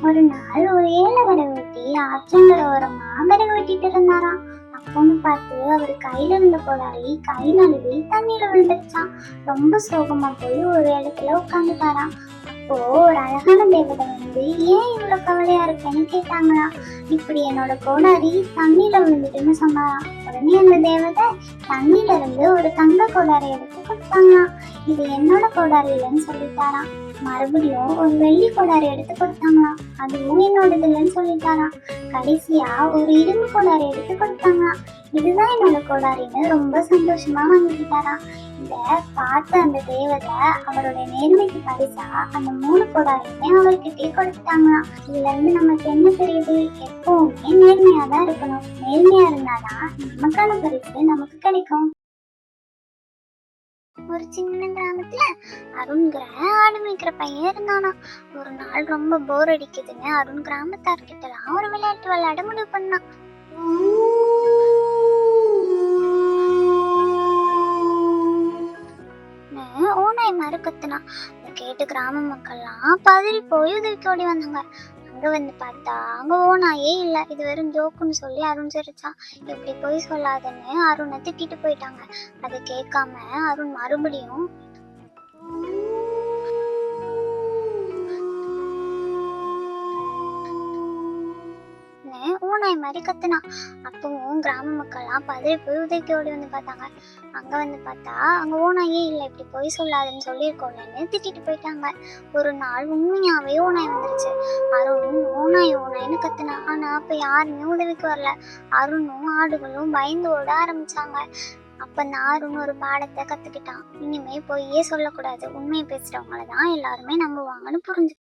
ஒரு நாள் ஒரு ஏழை விறகு வெட்டி ஆற்றங்கரை ஓரமா விறகு வெட்டிட்டு இருந்தாராம். அப்போன்னு பார்த்து அவர் கையில இருந்த கோடாரி கை நழுவி தண்ணீர விழுந்துருச்சான். ரொம்ப சோகமா போய் ஒரு இடத்துல உட்காந்துட்டாராம். அப்போ ஒரு அழகான தேவதை வந்து ஏன் இவ்வளவு கவலையா இருக்கேன்னு கேட்டாங்களாம். இப்படி என்னோட கோடாரி தண்ணீர விழுந்துட்டுன்னு சொன்னாராம். உடனே அந்த தேவதை தண்ணில இருந்து ஒரு தங்க கோடாரி எடுத்து கொடுத்தாங்களாம். இது என்னோட கோடாரி இல்லைன்னு சொல்லிட்டாராம். மறுபடியும் ஒரு வெள்ளி கோடாரி எடுத்து கொடுத்தாங்களாம். அதுவும் என்னோடது இல்லைன்னு சொல்லிட்டாராம். கடைசியா ஒரு இரும்பு கோடாரி எடுத்து கொடுத்தாங்களாம். இதுதான் என்னோட கோடாரின்னு ரொம்ப சந்தோஷமா வாங்கிக்கிட்டாராம். இத பார்த்த அந்த தேவதை அவரோட நேர்மைக்கு பரிசா அந்த 3 கோடாரியுமே அவர்கிட்டயே கொடுத்துட்டாங்களாம். இதுல இருந்து நமக்கு என்ன தெரியுது? எப்பவுமே நேர்மையா தான் இருக்கணும். நேர்மையா இருந்தாதான் நமக்கான பரிசு நமக்கு கிடைக்கும். ஒரு சின்ன கிராமத்துல அருண்கிற ஆடு மேய்க்கிற பையன் இருந்தானா. ஒரு நாள் ரொம்ப போர் அடிக்குதுன்னு அருண் கிராமத்தார்கிட்டலாம் ஒரு விளையாட்டு விளையாட முடிவு பண்ணான். ஓனாய் மாதிரி கத்துனான். அதை கேட்டு கிராம மக்கள்லாம் பதறி போய் உதவிக்கு ஓடி வந்தாங்க. அங்க வந்து பார்த்தா அங்க ஓனாயே இல்ல. இது வெறும் ஜோக்குன்னு சொல்லி அருண் சிரிச்சான். இப்படி போய் சொல்லாதன்னு அருணை திட்டிட்டு போயிட்டாங்க. அதை கேட்காம அருண் மறுபடியும் ஓனாய் மாதிரி கத்துனான். அப்பவும் கிராம மக்கள்லாம் பதறி போய் உதவிக்கு ஓடி வந்து பார்த்தாங்க. அங்க வந்து பார்த்தா அங்க ஓனாயே இல்லை. இப்படி போய் சொல்லாதுன்னு சொல்லியிருக்கோம்லன்னு திட்டிட்டு போயிட்டாங்க. ஒரு நாள் உண்மையாவே ஓனாய் வந்துருச்சு. அருண் ஓனாய் ஓனாய்னு கத்துனான். ஆனா அப்ப யாருமே உதவிக்கு வரல. அருணும் ஆடுகளும் பயந்து ஓட ஆரம்பிச்சாங்க. அப்ப அந்த அருண் ஒரு பாடத்தை கத்துக்கிட்டான். இனிமே பொய்யே சொல்லக்கூடாது, உண்மையை பேசுறவங்களதான் எல்லாருமே நம்புவாங்கன்னு புரிஞ்சு.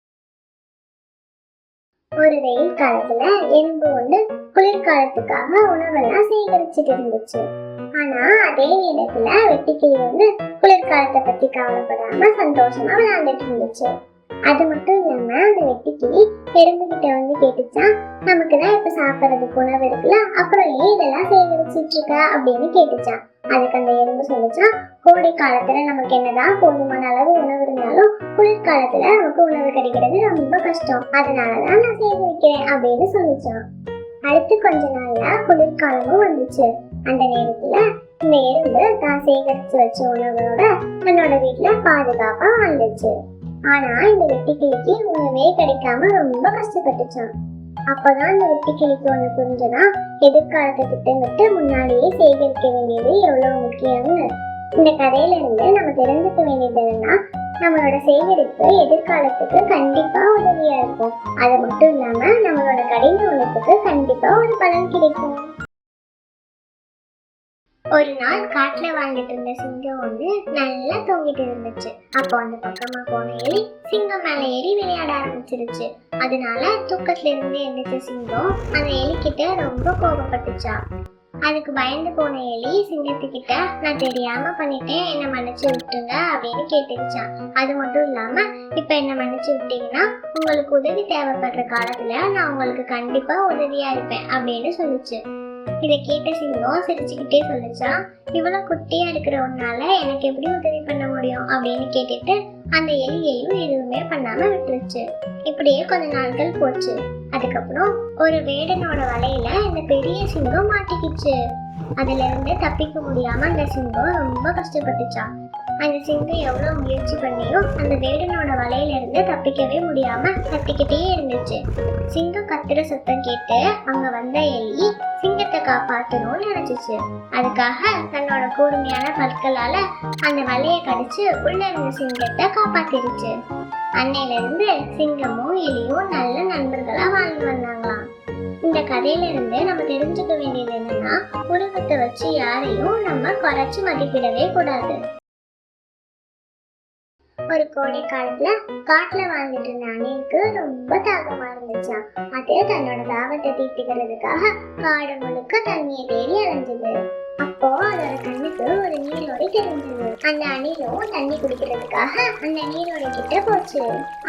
ஒரு வெயில் காலத்துல எறும்பு ஒண்ணு குளிர்காலத்துக்காக உணவெல்லாம் சேகரிச்சுட்டு இருந்துச்சு. ஆனா அதே நேரத்துல வெட்டுக்கிளி வந்து குளிர்காலத்தை பத்தி கவலைப்படாம சந்தோஷமா விளையாண்டுட்டு இருந்துச்சு. அது மட்டும் இல்லாம அந்த வெட்டுக்கிளி எறும்பு கிட்ட வந்து கேட்டுச்சான், நமக்குதான் இப்ப சாப்பிடறதுக்கு உணவு இருக்குல்ல, அப்புறம் ஏன் இதெல்லாம் சேகரிச்சிட்டு இருக்க அப்படின்னு கேட்டுச்சான். அதுக்கு அந்த எறும்பு சொல்லிச்சான், கோடை காலத்துல நமக்கு என்னதான் போதுமான அளவு உணவு இருந்தாலும் குளிர்காலத்துல நமக்கு உணவு கிடைக்கிறது ரொம்ப கஷ்டம், அதனாலதான் நான் சேகரிக்கிறேன் அப்படின்னு சொல்லிச்சான். அடுத்து கொஞ்ச நாள்ல குளிர்காலமும் வந்துச்சு. அந்த நேரத்துல இந்த எறும்பு தான் சேகரிச்சு வச்ச உணவோட தன்னோட வீட்டுல பாதுகாப்பா வாழ்ந்துச்சு. ஆனா இந்த வெட்டுக்கிளிக்கு உணவே கிடைக்காம ரொம்ப கஷ்டப்பட்டுச்சான். அப்பதான் இந்த வெட்டுக்கிளிக்கு ஒண்ணு புரிஞ்சதா, எதிர்காலத்தை திட்டமிட்டு முன்னாடியே சேகரிக்க வேண்டியது எவ்வளவு முக்கியம்னு. இந்த கதையில இருந்து நம்ம தெரிஞ்சுக்க வேண்டியது என்னன்னா, நம்மளோட சேகரிப்பு எதிர்காலத்துக்கு கண்டிப்பா உதவியா இருக்கும். அது மட்டும் இல்லாம நம்மளோட கடின உழைப்புக்கு கண்டிப்பா ஒரு பலன் கிடைக்கும். ஒரு நாள் காட்டுல வாழ்ந்துட்டு இருந்த சிங்கம் ஒண்ணு நல்லா தூங்கிட்டு இருந்துச்சு. அப்போ அந்த பக்கமா போன எலி சிங்கம் மேல ஏறி விளையாட ஆரம்பிச்சிருச்சு. அதனால தூக்கத்துல இருந்து எந்திரிச்ச சிங்கம் அந்த எலிக்கிட்ட ரொம்ப கோபப்பட்டுச்சா. அதுக்கு பயந்து போன எலி சிங்கத்துக்கிட்ட, நான் தெரியாம பண்ணிட்டேன், என்ன மன்னிச்சு விட்டுங்க அப்படின்னு கேட்டுச்சான். அது மட்டும் இல்லாம, இப்ப என்ன மன்னிச்சு விட்டீங்கன்னா உங்களுக்கு உதவி தேவைப்படுற காலத்துல நான் உங்களுக்கு கண்டிப்பா உதவியா இருப்பேன் அப்படின்னு சொல்லிச்சு. இதை கேட்ட சிங்கம் சிரிச்சுக்கிட்டே சொல்லிச்சா, இவ்வளவு குட்டியா இருக்கிற ஒன்னால எனக்கு எப்படி உதவி பண்ண முடியும் அப்படின்னு கேட்டுட்டு அந்த எலியையும் எதுவுமே பண்ணாம விட்டுருச்சு. இப்படியே கொஞ்ச நாட்கள் போச்சு. அதுக்கப்புறம் ஒரு வேடனோட வலையில இந்த பெரிய சிங்கம் மாட்டிக்கிச்சு. அதுல இருந்து தப்பிக்க முடியாம அந்த சிங்கம் ரொம்ப கஷ்டப்பட்டுச்சான். அந்த சிங்கம் எவ்வளவு முயற்சி பண்ணியும் அந்த வேடனோட வலையில இருந்து தப்பிக்கவே முடியாம கத்திக்கிட்டே இருந்துச்சு. சிங்கம் கத்துற சத்தம் கேட்டு அங்க வந்த எலி சிங்கத்தை காப்பாற்றணும்னு நினைச்சிச்சு. அதுக்காக தன்னோட கூர்மையான பற்களால அந்த வலையை கடிச்சு உள்ள இருந்த சிங்கத்தை காப்பாத்திருச்சு. அன்னையில இருந்து சிங்கமும் எலியும் நல்ல நண்பர்களா வாழ்ந்து வந்தாங்களாம். இந்த கதையில இருந்து நம்ம தெரிஞ்சுக்க வேண்டியது என்னன்னா, உருவத்தை வச்சு யாரையும் நம்ம குறைச்சு மதிப்பிடவே கூடாது. ஒரு கோடை காலத்துல காட்டுல வாழ்ந்துட்டு இருந்த அணிலுக்கு ரொம்ப தாகமா இருந்துச்சான். அது தன்னோட தாகத்தை தீர்த்துக்கிறதுக்காக காடு முழுக்க தண்ணியை தேடி அலைஞ்சது. அப்போ அதோட கண்ணுக்கு ஒரு நீரோடை தெரிஞ்சது. அந்த அணிலும் தண்ணி குடிக்கிறதுக்காக அந்த நீரோடை கிட்ட போச்சு.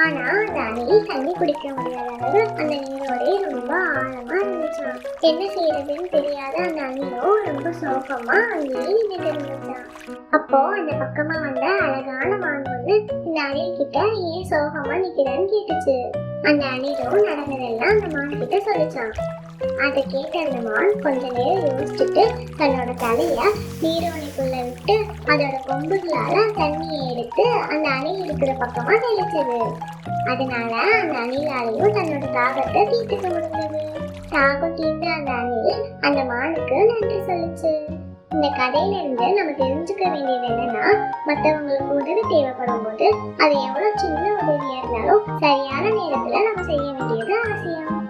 ஆனா அந்த அணில் தண்ணி குடிக்க முடியாத அளவு அந்த நீரோடை ரொம்ப ஆழமா இருந்துச்சான். என்ன செய்யறதுன்னு தெரியாத அந்த அணிலும் ரொம்ப சோகமா அங்கேயே நின்றுட்டு இருந்துச்சான். அப்போ அந்த பக்கமா வந்த அழகான மான் ஒண்ணு இந்த அணில் கிட்ட ஏன் சோகமா நிக்கிறேன்னு கேட்டுச்சு. அந்த அணிலும் நடந்ததெல்லாம் அந்த மான் கிட்ட சொல்லிச்சான். அதை கேட்ட அந்த மான் கொஞ்ச நேரம் யோசிச்சுட்டு தன்னோட தலைய நீரோடைக்குள்ள விட்டு அதோட கொம்புகளால தண்ணியை எடுத்து அந்த அணை இருக்கிற பக்கமா தெளிச்சது. அதனால அந்த அணிலாலையும் தன்னோட தாகத்தை தீர்த்துக்க முடிஞ்சது. தாகம் தீர்ந்த அந்த அணில் அந்த மானுக்கு நன்றி சொல்லுச்சு. இந்த கதையில இருந்து நம்ம தெரிஞ்சுக்க வேண்டியது என்னன்னா, மற்றவங்களுக்கு உதவி தேவைப்படும் போது அது எவ்வளவு சின்ன உதவியா இருந்தாலும் சரியான நேரத்துல நம்ம செய்ய வேண்டியது அவசியம்.